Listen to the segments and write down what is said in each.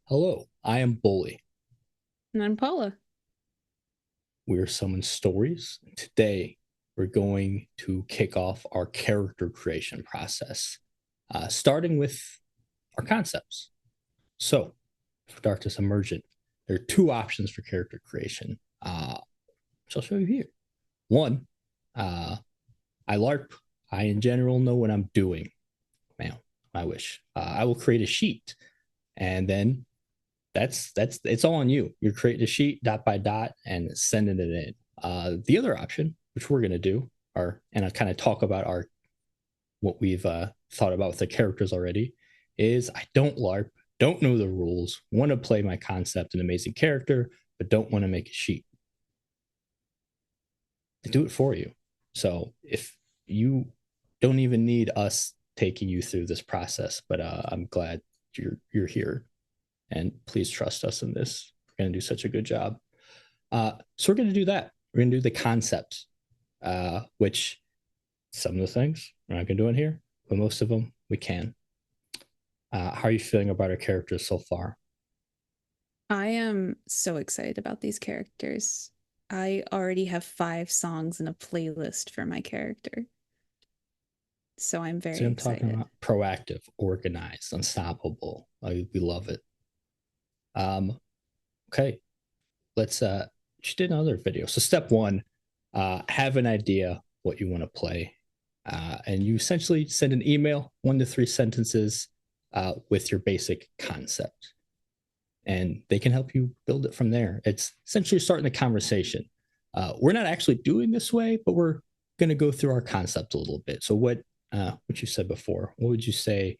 Hello, I am Bully. And I'm Paula. We are Summon Stories. Today, we're going to kick off our character creation process, starting with our concepts. So, for Darkness Emergent, there are two options for character creation, which I'll show you here. One, uh, I LARP. I, in general, know what I'm doing. Man, I wish. I will create a sheet, and then that's it's all on you. You're creating a sheet dot by dot and sending it in. The other option, which we're gonna do, and I kind of talk about our what we've thought about with the characters already, is I don't LARP, don't know the rules, want to play my concept an amazing character, but don't want to make a sheet. I do it for you. So if you don't even need us taking you through this process, but I'm glad you're here, and please trust us in this. We're going to do such a good job. So we're going to do that. We're going to do the concepts, which some of the things we're not going to do in here, but most of them we can. How are you feeling about our characters so far? I am so excited about these characters. I already have 5 songs in a playlist for my character. So I'm See, very I'm talking excited. about proactive, organized, unstoppable. We love it. Um, okay, let's just did another video. So step one, have an idea what you want to play, and you essentially send an email, 1 to 3 sentences, with your basic concept, and they can help you build it from there. It's essentially starting the conversation. We're not actually doing this way, but we're going to go through our concept a little bit. So what you said before, what would you say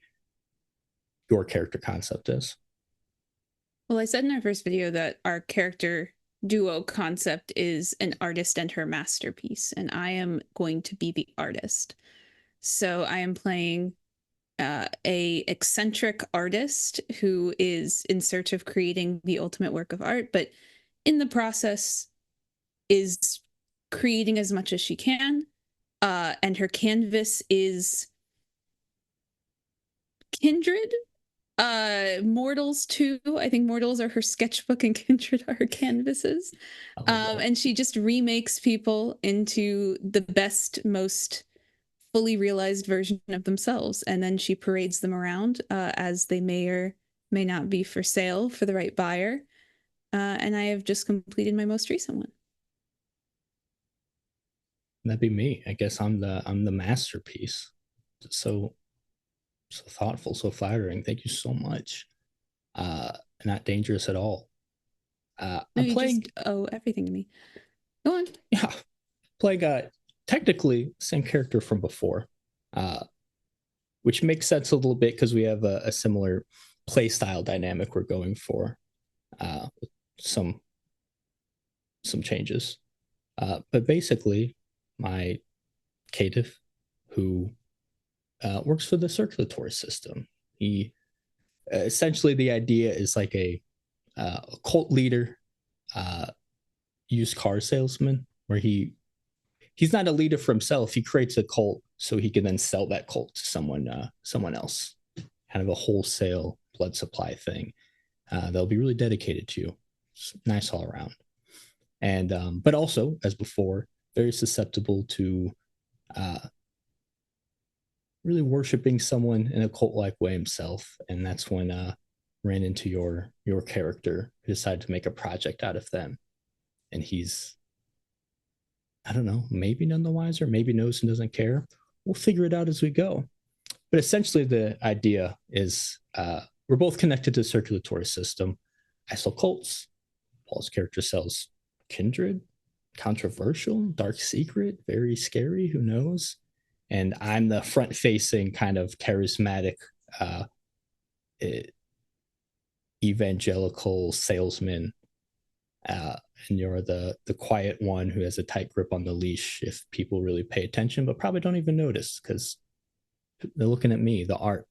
your character concept is? Well, I said in our first video that our character duo concept is an artist and her masterpiece, and I am going to be the artist. So I am playing a eccentric artist who is in search of creating the ultimate work of art, but in the process is creating as much as she can. And her canvas is kindred. Mortals too. I think mortals are her sketchbook and kindred are her canvases. I love that. And she just remakes people into the best, most fully realized version of themselves. And then she parades them around as they may or may not be for sale for the right buyer. And I have just completed my most recent one. That'd be me. I guess I'm the masterpiece. So so thoughtful, so flattering. Thank you so much. Uh, Not dangerous at all. No, I'm you playing, just owe everything to me. Go on. yeah, playing technically same character from before, uh, which makes sense a little bit because we have a similar play style dynamic we're going for. With some changes, but basically, my caitiff who works for the circulatory system. He essentially the idea is like a cult leader, uh, used car salesman, where he's not a leader for himself. He creates a cult so he can then sell that cult to someone else. Kind of a wholesale blood supply thing. They'll be really dedicated to you. It's nice all around. And but also, as before, very susceptible to uh, really worshiping someone in a cult like way himself. And that's when ran into your character who decided to make a project out of them. And he's, I don't know, maybe none the wiser, maybe knows and doesn't care. We'll figure it out as we go. But essentially, the idea is we're both connected to the circulatory system. I sell cults. Paul's character sells kindred, controversial, dark secret, very scary. Who knows? And I'm the front facing kind of charismatic uh, evangelical salesman, and you're the quiet one who has a tight grip on the leash if people really pay attention, but probably don't even notice because they're looking at me, the art.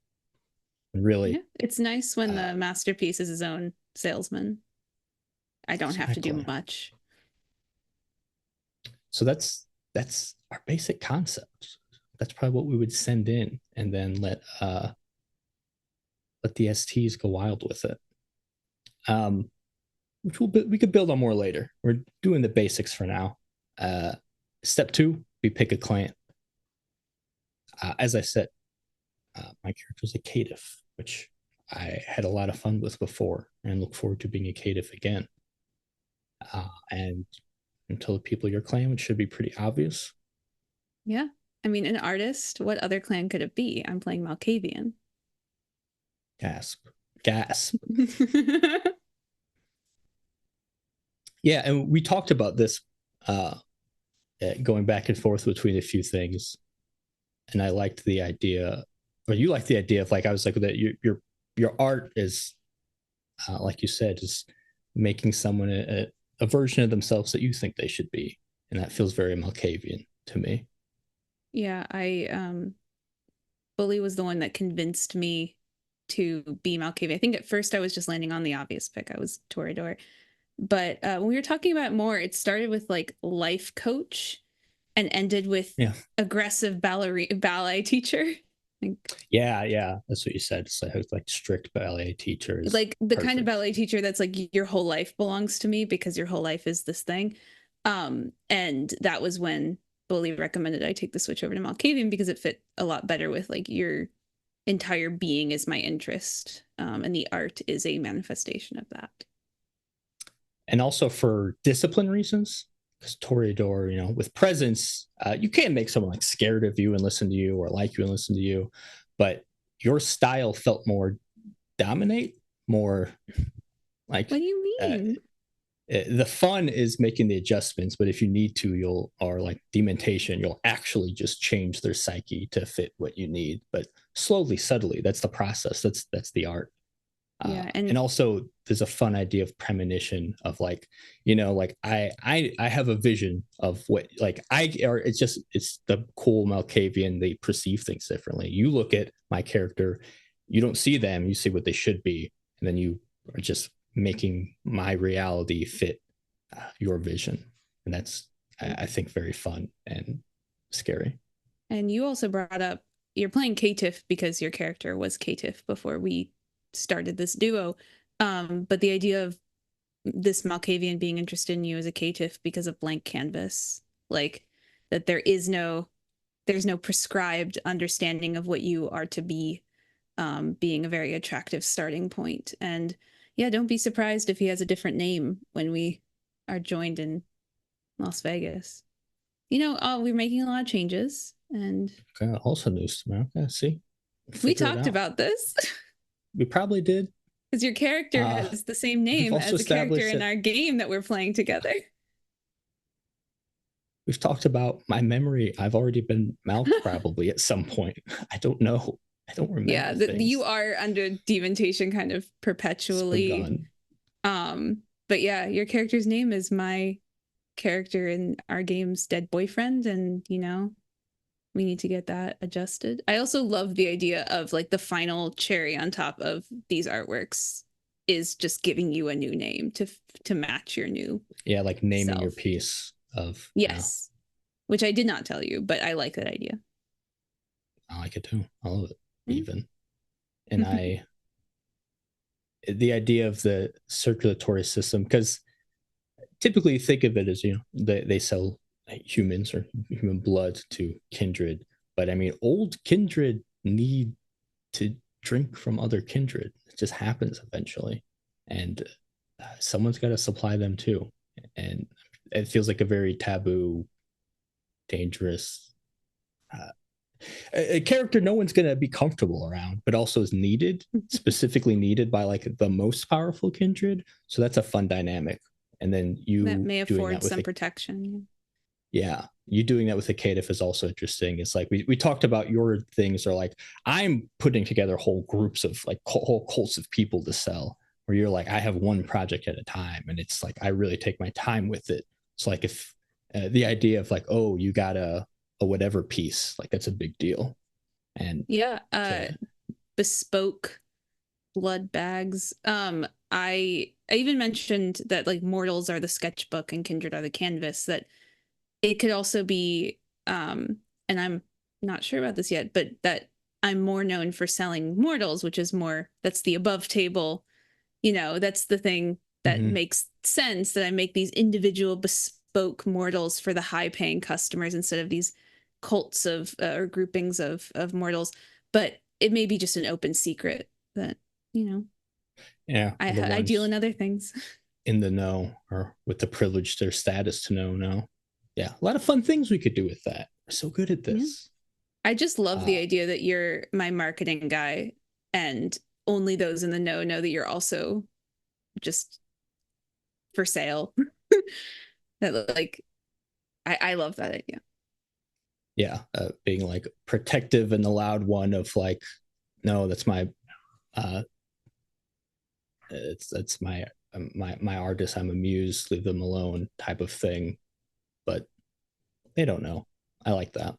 Yeah, Really, it's nice when uh, the masterpiece is his own salesman. I don't have to do exactly. much. So that's our basic concept. That's probably what we would send in, and then let the STs go wild with it. which we could build on more later. We're doing the basics for now. Step 2, we pick a clan. As I said, my character is a caitiff, which I had a lot of fun with before and look forward to being a caitiff again. And until the people of your clan, which should be pretty obvious. Yeah. I mean, an artist, what other clan could it be? I'm playing Malkavian. Gasp. Gasp. Yeah, and we talked about this going back and forth between a few things. And I liked the idea, or you liked the idea of like, I was like, that your art is, like you said, is making someone a version of themselves that you think they should be. And that feels very Malkavian to me. Yeah, Bully was the one that convinced me to be Malkavian. I think at first I was just landing on the obvious pick. I was Toreador. But when we were talking about it more, it started with like life coach and ended with aggressive ballet teacher. Yeah, that's what you said. It's like strict ballet teachers, like the kind of ballet teacher that's like your whole life belongs to me because your whole life is this thing. And that was when Bully recommended I take the switch over to Malkavian because it fit a lot better with like your entire being is my interest, and the art is a manifestation of that. And also for discipline reasons, because Toreador, with presence, you can't make someone like scared of you and listen to you or like you and listen to you, but your style felt more dominate, more like. What do you mean? The fun is making the adjustments, but if you need to, or like dementation, you'll actually just change their psyche to fit what you need, but slowly, subtly. That's the process. That's the art. Yeah, and also there's a fun idea of premonition of like, like I have a vision of what like or it's the cool Malkavian. They perceive things differently. You look at my character, you don't see them, you see what they should be, and then you are just making my reality fit your vision, and that's I think very fun and scary. And you also brought up you're playing caitiff because your character was caitiff before we started this duo. But the idea of this Malkavian being interested in you as a caitiff because of blank canvas, like that there's no prescribed understanding of what you are to be, being a very attractive starting point. And yeah, don't be surprised if he has a different name when we are joined in Las Vegas. We're making a lot of changes, and Also news to me. Okay, see, we talked about this. We probably did. Because your character has the same name as a character in our game that we're playing together. We've talked about my memory. I've already been mouthed probably at some point. I don't know. I don't remember. Yeah, you are under dementation kind of perpetually. But yeah, your character's name is my character in our game's dead boyfriend, and we need to get that adjusted. I also love the idea of like the final cherry on top of these artworks is just giving you a new name to match your new like naming self. your piece of yes, which I did not tell you, but I like that idea. I like it too. I love it. Even, and the idea of the circulatory system, because typically think of it as they sell humans or human blood to kindred, but I mean old kindred need to drink from other kindred. It just happens eventually, and someone's got to supply them too, and it feels like a very taboo, dangerous a character no one's going to be comfortable around, but also is needed, specifically needed by like the most powerful kindred. So that's a fun dynamic. And then you that may afford some protection. Yeah, you doing that with a caitiff is also interesting. It's like we talked about your things are like I'm putting together whole groups of like whole cults of people to sell, where you're like I have one project at a time, and it's like I really take my time with it. It's like if the idea of like, oh, you got a whatever piece, like that's a big deal. And bespoke blood bags. I even mentioned that like mortals are the sketchbook and kindred are the canvas, that it could also be and I'm not sure about this yet, but that I'm more known for selling mortals, which is more that's the above table, That's the thing that makes sense, that I make these individual bespoke mortals for the high paying customers instead of these cults of or groupings of mortals. But it may be just an open secret that, Yeah, I deal in other things. In the know, or with the privilege their status to know. No, yeah, a lot of fun things we could do with that. We're so good at this. I just love the idea that you're my marketing guy, and only those in the know that you're also just for sale. That like, I love that idea. Yeah, being like protective and the loud one of like, no, that's my, that's my artist. I'm a muse. Leave them alone, type of thing. But they don't know. I like that.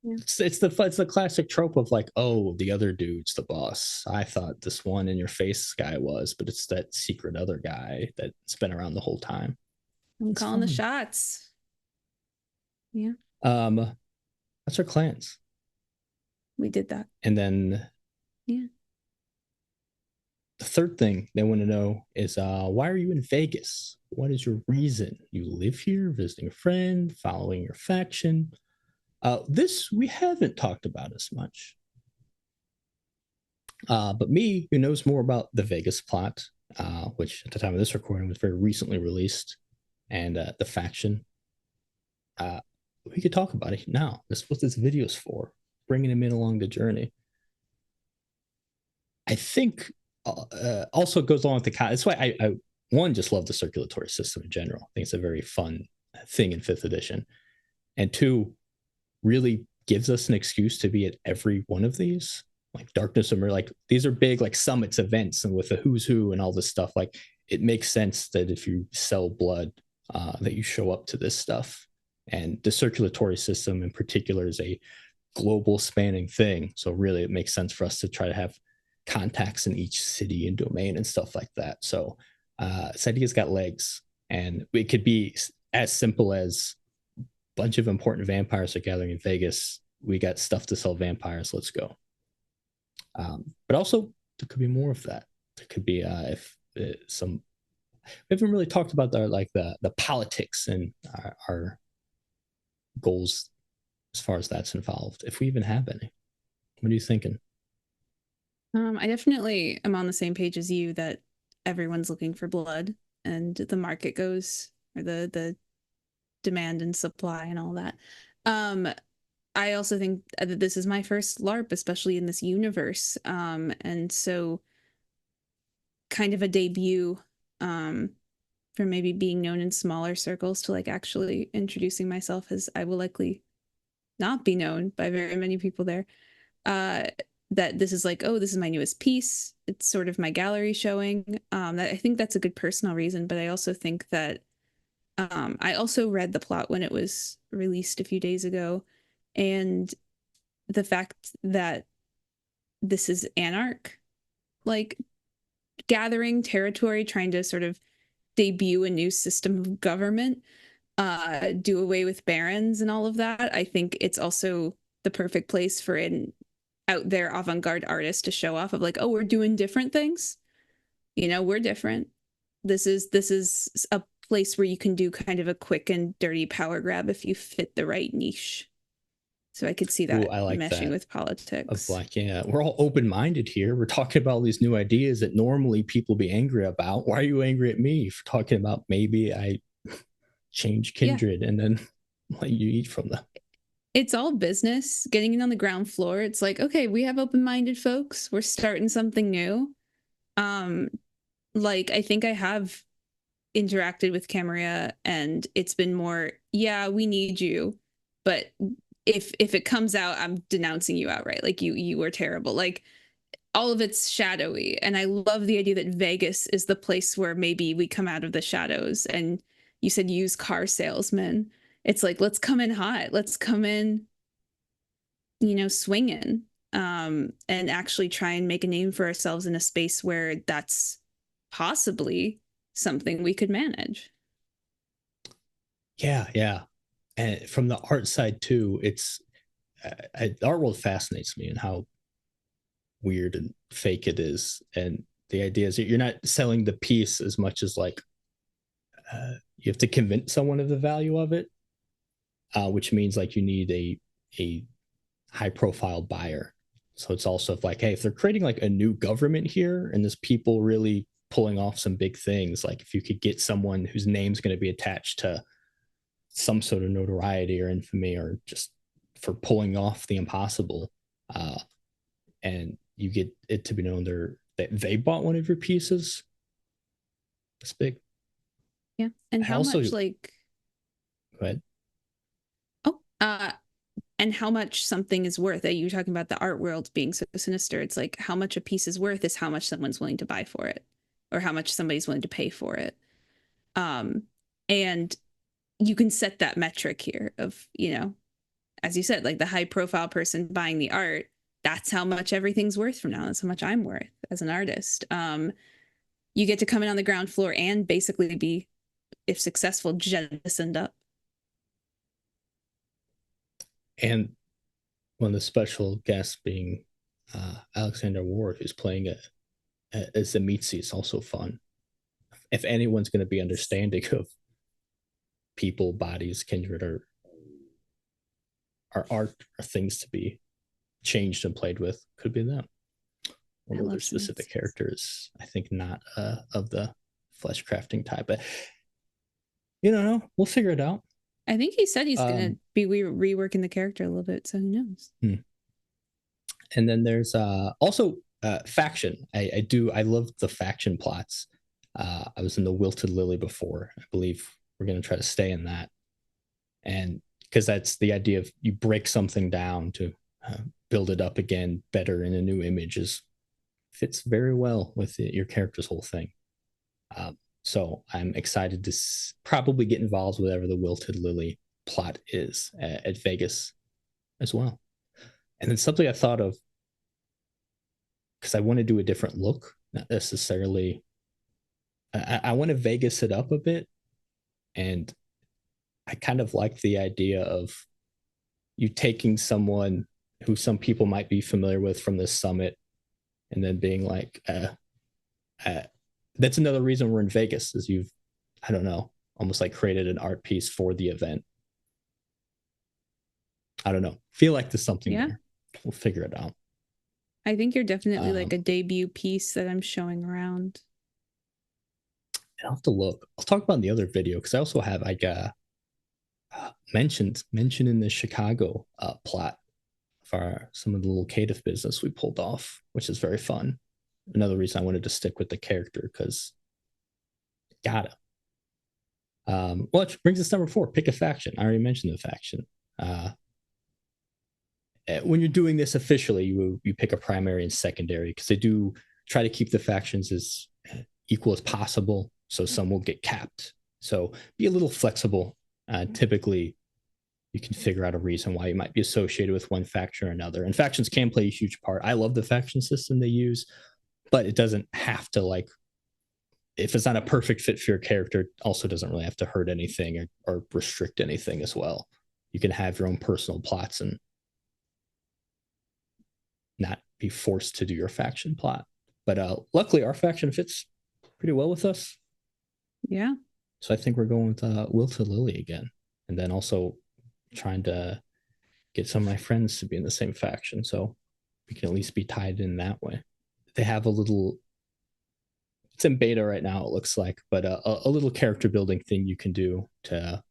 Yeah. It's the classic trope of like, oh, the other dude's the boss. I thought this one in your face guy was, but it's that secret other guy that's been around the whole time. I'm calling the shots. Yeah. That's our clans. We did that. And then yeah. The third thing they want to know is why are you in Vegas? What is your reason? You live here, visiting a friend, following your faction. This we haven't talked about as much. But me, who knows more about the Vegas plot, which at the time of this recording was very recently released, and the faction, we could talk about it now. That's what this video is for, bringing them in along the journey. I think also goes along with the that's why I one just love the circulatory system in general. I think it's a very fun thing in 5th edition, and two, really gives us an excuse to be at every one of these. Like Darkness Emergent, like these are big like summits events, and with the who's who and all this stuff, like it makes sense that if you sell blood, that you show up to this stuff. And the circulatory system in particular is a global spanning thing, so really it makes sense for us to try to have contacts in each city and domain and stuff like that. So this idea's got legs, and it could be as simple as a bunch of important vampires are gathering in Vegas. We got stuff to sell vampires. Let's go. But also there could be more of that. There could be if some. We haven't really talked about the politics and our goals as far as that's involved, if we even have any. What are you thinking? I definitely am on the same page as you that everyone's looking for blood, and the market goes, or the demand and supply and all that. I also think that this is my first LARP, especially in this universe. And so kind of a debut for maybe being known in smaller circles to like actually introducing myself, as I will likely not be known by very many people there. That this is like, oh, this is my newest piece. It's sort of my gallery showing. I think that's a good personal reason, but I also think that I also read the plot when it was released a few days ago, and the fact that this is Anarch, like gathering territory, trying to sort of debut a new system of government, do away with barons and all of that. I think it's also the perfect place for an out there avant-garde artist to show off of like, oh, we're doing different things. We're different. This is a place where you can do kind of a quick and dirty power grab if you fit the right niche. So I could see that. Ooh, I like meshing that with politics. Of like, yeah, we're all open-minded here. We're talking about all these new ideas that normally people be angry about. Why are you angry at me for talking about maybe I change kindred and then let you eat from them? It's all business. Getting in on the ground floor. It's like, okay, we have open-minded folks. We're starting something new. Like I think I have interacted with Camarilla, and it's been more, yeah, we need you, but if it comes out, I'm denouncing you outright. Like you were terrible. Like all of it's shadowy, and I love the idea that Vegas is the place where maybe we come out of the shadows. And you said used car salesman. It's like, let's come in hot. Let's come in, swinging, and actually try and make a name for ourselves in a space where that's possibly something we could manage. Yeah. And from the art side too, it's the art world fascinates me and how weird and fake it is. And the idea is that you're not selling the piece as much as like you have to convince someone of the value of it, which means like you need a high profile buyer. So it's also like, hey, if they're creating like a new government here and there's people really pulling off some big things, like if you could get someone whose name's going to be attached to some sort of notoriety or infamy or just for pulling off the impossible, and you get it to be known that they bought one of your pieces, it's big. Yeah. And how also, much like go ahead. oh and how much something is worth. You were talking about the art world being so sinister. It's like how much a piece is worth is how much someone's willing to buy for it, or how much somebody's willing to pay for it. And you can set that metric here of, you know, as you said, like the high profile person buying the art, that's how much everything's worth from now. That's how much I'm worth as an artist. You get to come in on the ground floor and basically be, if successful, jettisoned up. And one of the special guests being Alexander Ward, who's playing as the Mitzi, is also fun. If anyone's going to be understanding of people, bodies, kindred, or art, or things to be changed and played with, could be them. Although their specific characters, I think, not of the flesh crafting type, but you don't know. We'll figure it out. I think he said he's going to be reworking the character a little bit, so who knows? And then there's also faction. I love the faction plots. I was in the Wilted Lily before. I believe we're going to try to stay in that, and because that's the idea of you break something down to build it up again better in a new image fits very well with your character's whole thing. So I'm excited to probably get involved with whatever the Wilted Lily plot is at Vegas as well. And then something I thought of, because I want to do a different look, not necessarily. I want to Vegas it up a bit. And I kind of like the idea of you taking someone who some people might be familiar with from this summit and then being like, that's another reason we're in Vegas, is you've, I don't know, almost like created an art piece for the event. I don't know. Feel like there's something there. We'll figure it out. I think you're definitely like a debut piece that I'm showing around. I'll have to look. I'll talk about in the other video, because I also have like mentioned in the Chicago plot for some of the little cative business we pulled off, which is very fun. Another reason I wanted to stick with the character, because gotta. Which brings us to number 4. Pick a faction. I already mentioned the faction. When you're doing this officially, you pick a primary and secondary, because they do try to keep the factions as equal as possible. So some will get capped. So be a little flexible. Typically, you can figure out a reason why you might be associated with one faction or another. And factions can play a huge part. I love the faction system they use, but it doesn't have to, like, if it's not a perfect fit for your character, it also doesn't really have to hurt anything or restrict anything as well. You can have your own personal plots and not be forced to do your faction plot. But luckily, our faction fits pretty well with us. Yeah. So I think we're going with Wilted Lily again. And then also trying to get some of my friends to be in the same faction, so we can at least be tied in that way. They have a little, it's in beta right now, it looks like, but a little character building thing you can do to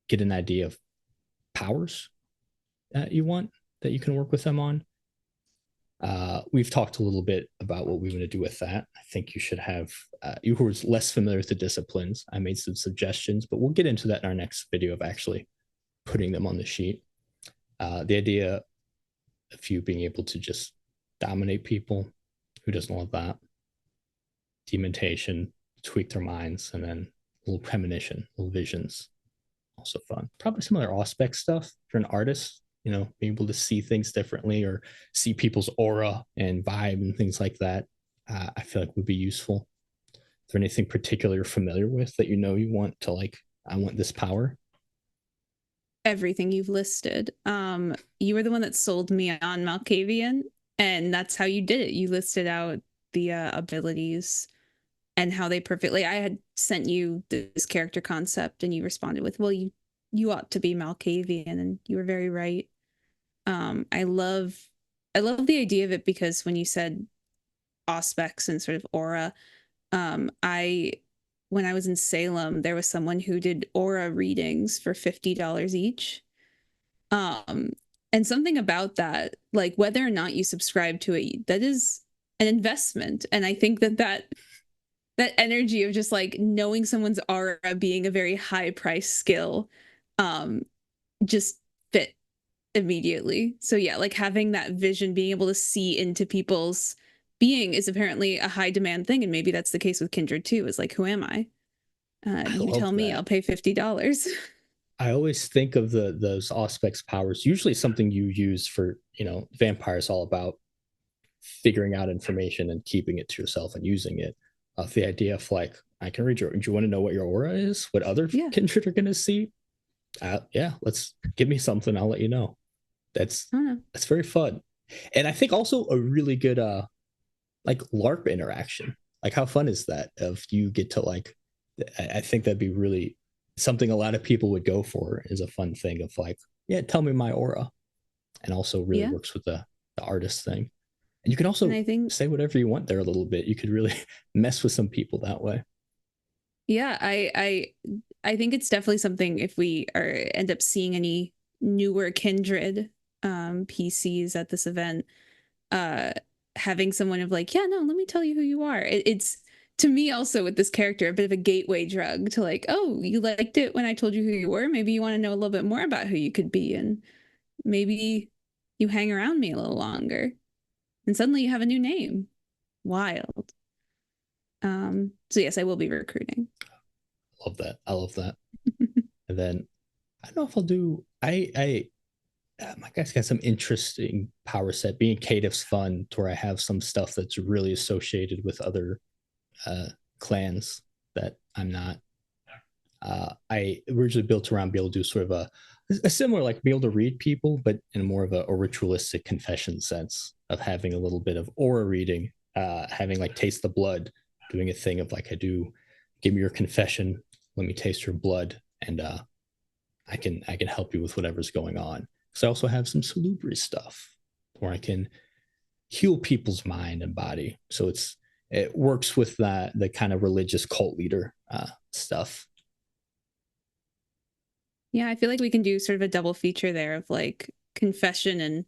get an idea of powers that you want, that you can work with them on. We've talked a little bit about what we want to do with that. I think you should have, you who are less familiar with the disciplines, I made some suggestions, but we'll get into that in our next video of actually putting them on the sheet. The idea of you being able to just dominate people, who doesn't love that? Dementation, tweak their minds, and then a little premonition, little visions, also fun. Probably some other aspect stuff. If you're an artist, you know, being able to see things differently or see people's aura and vibe and things like that, I feel like would be useful. Is there anything particular you're familiar with that you know you want to, like, I want this power? Everything you've listed. You were the one that sold me on Malkavian, and that's how you did it. You listed out the abilities and how they perfectly. I had sent you this character concept, and you responded with, "Well, you ought to be Malkavian," and you were very right. I love the idea of it because when you said aspects and sort of aura, I when I was in Salem, there was someone who did aura readings for $50 each. Um, and something about that, like whether or not you subscribe to it, that is an investment. And I think that energy of just like knowing someone's aura being a very high price skill, um, just fit immediately. So yeah, like having that vision, being able to see into people's being is apparently a high demand thing, and maybe that's the case with Kindred too. Is like, who am I? I You love tell me, that. I'll pay $50. I always think of those auspex powers, usually something you use for, vampires, all about figuring out information and keeping it to yourself and using it. The idea of like, I can read your, do you want to know what your aura is? What other Yeah, kindred are going to see? Yeah, let's give me something. I'll let you know. That's I don't know. that's very fun. And I think also a really good like LARP interaction. Like how fun is that if you get to like I think that'd be really something a lot of people would go for is a fun thing of like, yeah, tell me my aura. And also really Yeah, works with the artist thing. And you can and also I think say whatever you want there a little bit. You could really mess with some people that way. yeah, I think it's definitely something if we are end up seeing any newer Kindred PCs at this event, uh having someone of like, yeah, no, let me tell you who you are. It's to me also with this character a bit of a gateway drug to like, oh, you liked it when I told you who you were. Maybe you want to know a little bit more about who you could be, and maybe you hang around me a little longer, and suddenly you have a new name. Wild. So yes, I will be recruiting. Love that. I love that. And then I don't know if I'll do. My guy's got some interesting power set. Being Caitiff's fun, to where I have some stuff that's really associated with other uh, clans that I'm not. I originally built around be able to do sort of a similar, like be able to read people, but in more of a ritualistic confession sense of having a little bit of aura reading, having like taste the blood, doing a thing of like I do, give me your confession, let me taste your blood, and I can help you with whatever's going on. Because I also have some salubrious stuff where I can heal people's mind and body. So it works with that the kind of religious cult leader stuff. Yeah, I feel like we can do sort of a double feature there of like confession and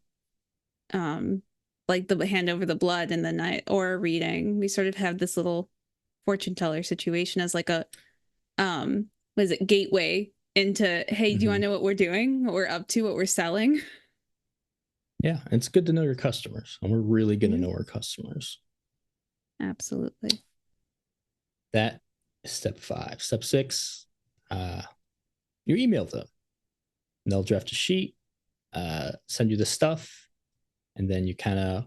um like the hand over the blood and the night or reading. We sort of have this little fortune teller situation as like a what is it, gateway into, hey, do you want Mm-hmm. to know what we're doing, what we're up to, what we're selling? Yeah, it's good to know your customers, and we're really going to Yeah, know our customers. absolutely. That is step 5. Step 6, uh, you email them. And they'll draft a sheet, send you the stuff, and then you kind of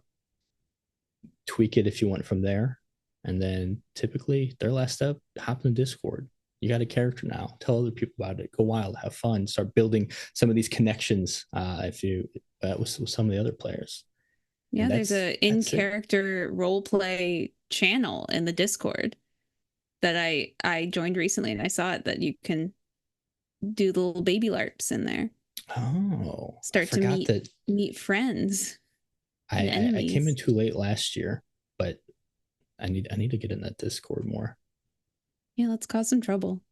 tweak it if you want from there. And then typically their last step, hop in the Discord. You got a character now. Tell other people about it. Go wild, have fun. Start building some of these connections. If you with some of the other players, and Yeah, there's that's a in that's it. character role play channel in the Discord that I joined recently, and I saw it that you can do the little baby LARPs in there. Oh, I Start to forgot that meet friends and I came in enemies. too late last year, but I need to get in that Discord more. Yeah, let's cause some trouble.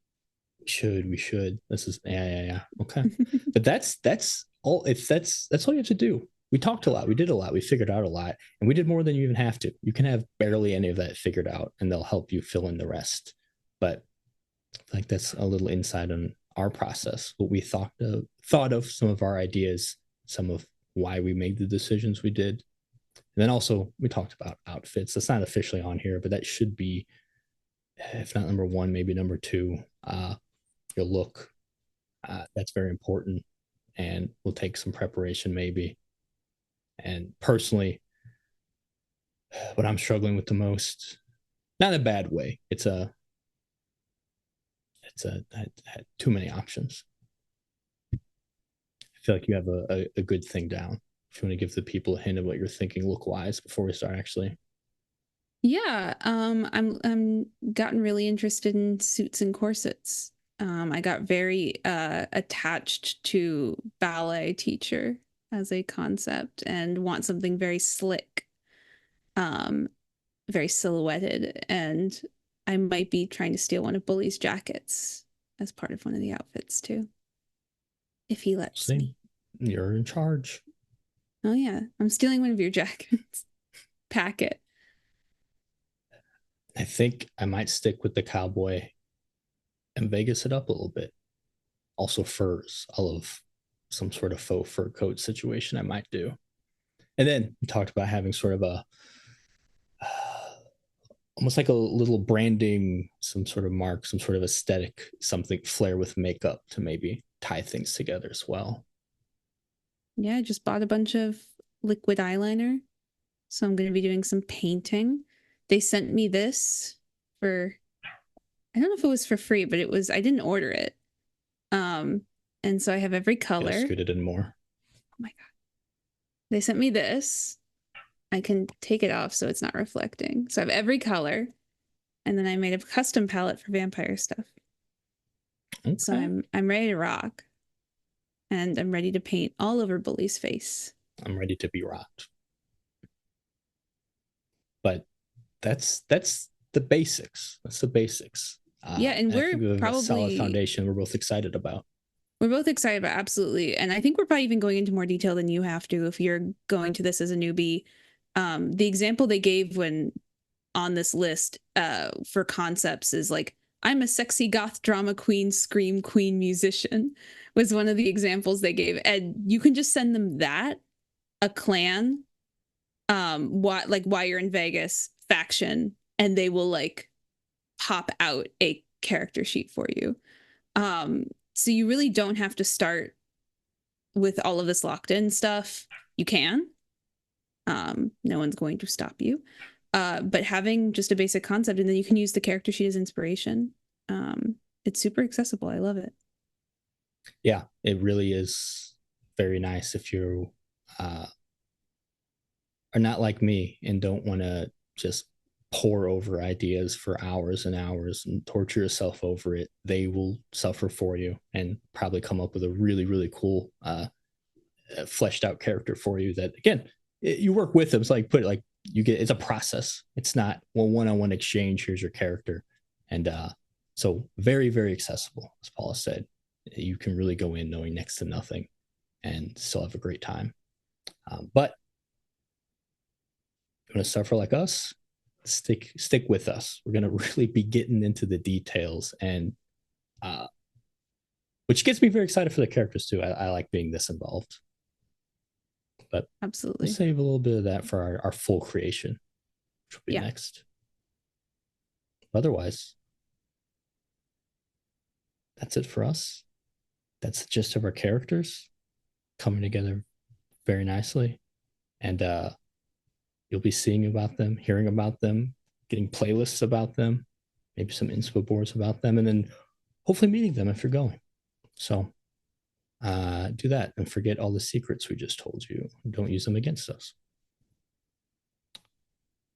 We should. This is yeah. Okay. But that's all it's that's all you have to do. We talked a lot, we did a lot, we figured out a lot, and we did more than you even have to. You can have barely any of that figured out, and they'll help you fill in the rest. But like that's a little insight on our process, what we thought of, some of our ideas, some of why we made the decisions we did. And then also we talked about outfits. That's not officially on here, but that should be, if not number one, maybe number two. Your look. That's very important, and will take some preparation maybe. And personally, what I'm struggling with the most, not in a bad way. It's too many options. I feel like you have a good thing down. If you want to give the people a hint of what you're thinking look wise before we start actually. Yeah, I'm gotten really interested in suits and corsets. I got very attached to ballet teacher as a concept and want something very slick, um, very silhouetted, and I might be trying to steal one of Bully's jackets as part of one of the outfits too, if he lets See, me. you're in charge. Oh yeah, I'm stealing one of your jackets. Pack it. I think I might stick with the cowboy and Vegas it up a little bit. Also, furs. I love some sort of faux fur coat situation I might do. And then we talked about having sort of a almost like a little branding, some sort of mark, some sort of aesthetic, something flair with makeup to maybe tie things together as well. Yeah, I just bought a bunch of liquid eyeliner. So I'm going to be doing some painting. They sent me this for, I don't know if it was for free, but it was, I didn't order it. Um, and so I have every Could have color. scooted in more. Oh my God. They sent me this. I can take it off so it's not reflecting. So I have every color. And then I made a custom palette for vampire stuff. So Okay. I'm ready to rock. And I'm ready to paint all over Bully's face. I'm ready to be rocked. But that's the basics. That's the basics. Yeah, and And I think we're we have a solid probably foundation we're both excited about. we're both excited about absolutely. And I think we're probably even going into more detail than you have to if you're going to this as a newbie. The example they gave when on this list for concepts is like, I'm a sexy goth drama queen, scream queen musician, was one of the examples they gave. And you can just send them that, a clan, why you're in Vegas, faction, and they will like pop out a character sheet for you. So you really don't have to start with all of this locked in stuff. You can. No one's going to stop you. But having just a basic concept and then you can use the character sheet as inspiration. It's super accessible. I love it. Yeah, it really is very nice if you uh, are not like me and don't want to just pour over ideas for hours and hours and torture yourself over it. They will suffer for you and probably come up with a really, really cool, fleshed out character for you that, again, you work with them. It's like, put it like, you get, it's a process. It's not, well, one-on-one exchange. Here's your character. And so very, very accessible, as Paula said. You can really go in knowing next to nothing and still have a great time. But you want to suffer like us, stick with us. We're going to really be getting into the details, and uh, which gets me very excited for the characters too. I like being this involved, but we'll Absolutely. save a little bit of that for our full creation, which will be Yeah. next. Otherwise, that's it for us. That's the gist of our characters coming together very nicely, and you'll be seeing about them, hearing about them, getting playlists about them, maybe some inspo boards about them, and then hopefully meeting them if you're going. So do that and forget all the secrets we just told you. Don't use them against us.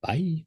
Bye.